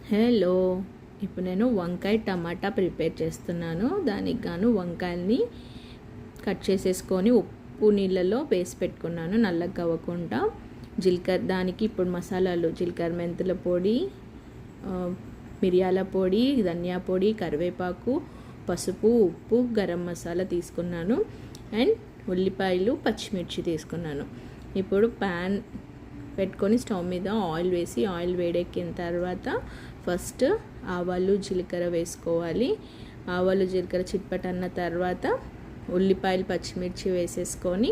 Hello, ఇప్పుడు నేను వంకాయ టమాటా ప్రిపేర్ చేస్తున్నాను. దానికి గాను వంకాయల్ని కట్ చేసేసుకొని ఉప్పు నీళ్ళలో వేసి పెట్టుకున్నాను నల్లగా అవ్వకుండా. దానికి ఇప్పుడు మసాలాలు జీలకర్ర మెంతుల పొడి, మిరియాల పొడి, ధనియా పొడి, కరివేపాకు, పసుపు, ఉప్పు, గరం మసాలా తీసుకున్నాను. అండ్ ఉల్లిపాయలు, పచ్చిమిర్చి తీసుకున్నాను. ఇప్పుడు ప్యాన్ పెట్టుకొని స్టవ్ మీద ఆయిల్ వేసి, ఆయిల్ వేడెక్కిన తర్వాత ఫస్ట్ ఆవాలు జీలకర్ర వేసుకోవాలి. ఆవాలు జీలకర్ర చిట్పటన్న తర్వాత ఉల్లిపాయలు, పచ్చిమిర్చి వేసేసుకొని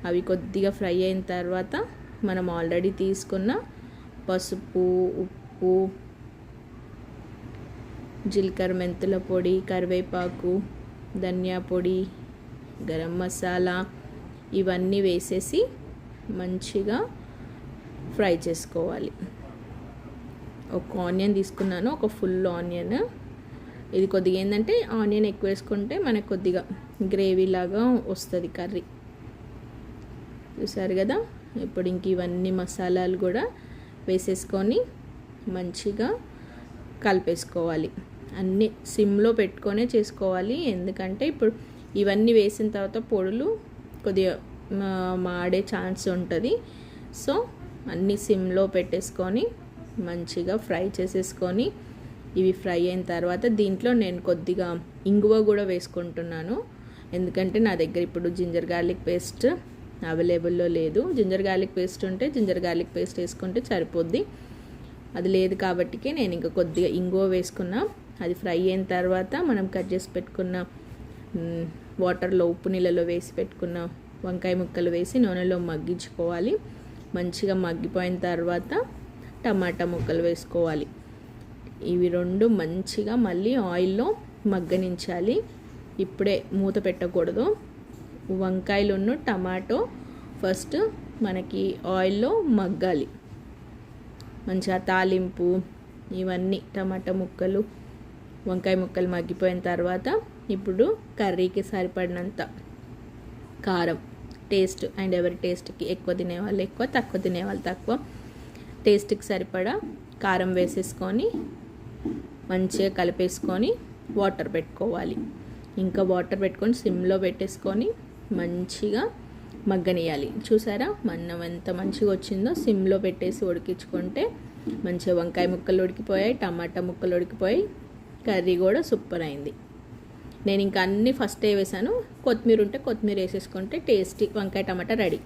అవి కొద్దిగా ఫ్రై అయిన తర్వాత మనం ఆల్రెడీ తీసుకున్న పసుపు, ఉప్పు, జీలకర్ర మెంతుల పొడి, కరివేపాకు, ధనియా పొడి, గరం మసాలా ఇవన్నీ వేసేసి మంచిగా ఫ్రై చేసుకోవాలి. ఒక ఆనియన్ తీసుకున్నాను, ఒక ఫుల్ ఆనియన్. ఇది కొద్దిగా ఏంటంటే ఆనియన్ ఎక్కువ వేసుకుంటే మనకు కొద్దిగా గ్రేవీ లాగా వస్తుంది కర్రీ. చూసారు కదా. ఇప్పుడు ఇంక ఇవన్నీ మసాలాలు కూడా వేసేసుకొని మంచిగా కలిపేసుకోవాలి. అన్నీ సిమ్లో పెట్టుకొనే చేసుకోవాలి, ఎందుకంటే ఇప్పుడు ఇవన్నీ వేసిన తర్వాత పొడులు కొద్దిగా మాడే ఛాన్స్ ఉంటుంది. సో అన్నీ సిమ్లో పెట్టేసుకొని మంచిగా ఫ్రై చేసేసుకొని ఇవి ఫ్రై అయిన తర్వాత దీంట్లో నేను కొద్దిగా ఇంగువ కూడా వేసుకుంటున్నాను. ఎందుకంటే నా దగ్గర ఇప్పుడు జింజర్ గార్లిక్ పేస్ట్ అవైలబుల్లో లేదు. జింజర్ గార్లిక్ పేస్ట్ ఉంటే జింజర్ గార్లిక్ పేస్ట్ వేసుకుంటే సరిపోద్ది. అది లేదు కాబట్టికే నేను ఇంకా కొద్దిగా ఇంగువ వేసుకున్నా. అది ఫ్రై అయిన తర్వాత మనం కట్ చేసి పెట్టుకున్న వాటర్లో ఉప్పు నీళ్ళలో వేసి పెట్టుకున్న వంకాయ ముక్కలు వేసి నూనెలో మగ్గించుకోవాలి. మంచిగా మగ్గిపోయిన తర్వాత టమాటా ముక్కలు వేసుకోవాలి. ఇవి రెండు మంచిగా మళ్ళీ ఆయిల్లో మగ్గనించాలి. ఇప్పుడే మూత పెట్టకూడదు. వంకాయలున్న టమాటో ఫస్ట్ మనకి ఆయిల్లో మగ్గాలి. మంచిగా తాలింపు ఇవన్నీ టమాటా ముక్కలు, వంకాయ ముక్కలు మగ్గిపోయిన తర్వాత ఇప్పుడు కర్రీకి సరిపడినంత కారం, టేస్ట్ అండ్ ఎవరి టేస్ట్కి ఎక్కువ తినేవాళ్ళు ఎక్కువ, తక్కువ తినేవాళ్ళు తక్కువ, టేస్ట్కి సరిపడా కారం వేసేసుకొని మంచిగా కలిపేసుకొని వాటర్ పెట్టుకోవాలి. ఇంకా వాటర్ పెట్టుకొని సిమ్లో పెట్టేసుకొని మంచిగా మగ్గనియాలి. చూసారా అన్నం ఎంత మంచిగా వచ్చిందో. సిమ్లో పెట్టేసి ఉడికించుకుంటే మంచిగా వంకాయ ముక్కలు ఉడికిపోయాయి, టమాటా ముక్కలు ఉడికిపోయాయి, కర్రీ కూడా సూపర్ అయింది. నేను ఇంకా అన్నీ ఫస్టే వేసాను. కొత్తిమీర ఉంటే కొత్తిమీర వేసేసుకుంటే టేస్టీ వంకాయ టమాటా రెడీ.